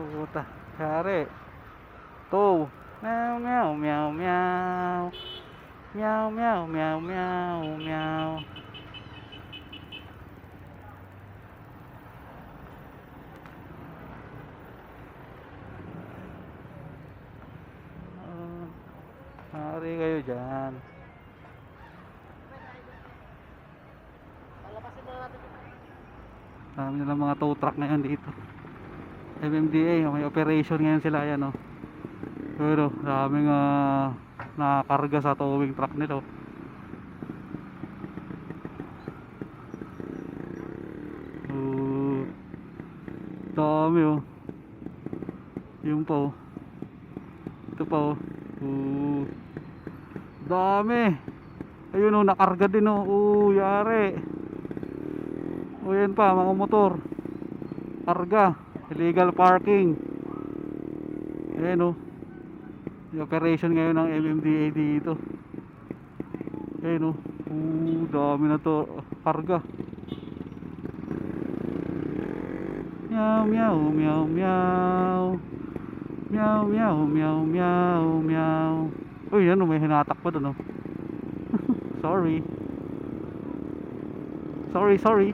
Puta, kare. To. Meow meow meow meow. Meow meow meow meow meow. Hari kayo dyan. Dami na lang mga tow truck ngayon dito. MMDA, may operation ngayon sila, ayan o. Pero daming nakakarga sa towing truck nito. Dami oh. Yung pa oh. Ito pa oh. Dami. Ayun oh, nakarga din oh. Yari. O yan pa, mga motor. Karga. Illegal parking. Ayan oh. Yung operation ngayon ng MMDA dito. Ayan oh. Dami na to. Karga. Meow meow meow meow. Meow meow meow meow meow. Uy, ano, may hinatak pa doon oh. Sorry. Sorry.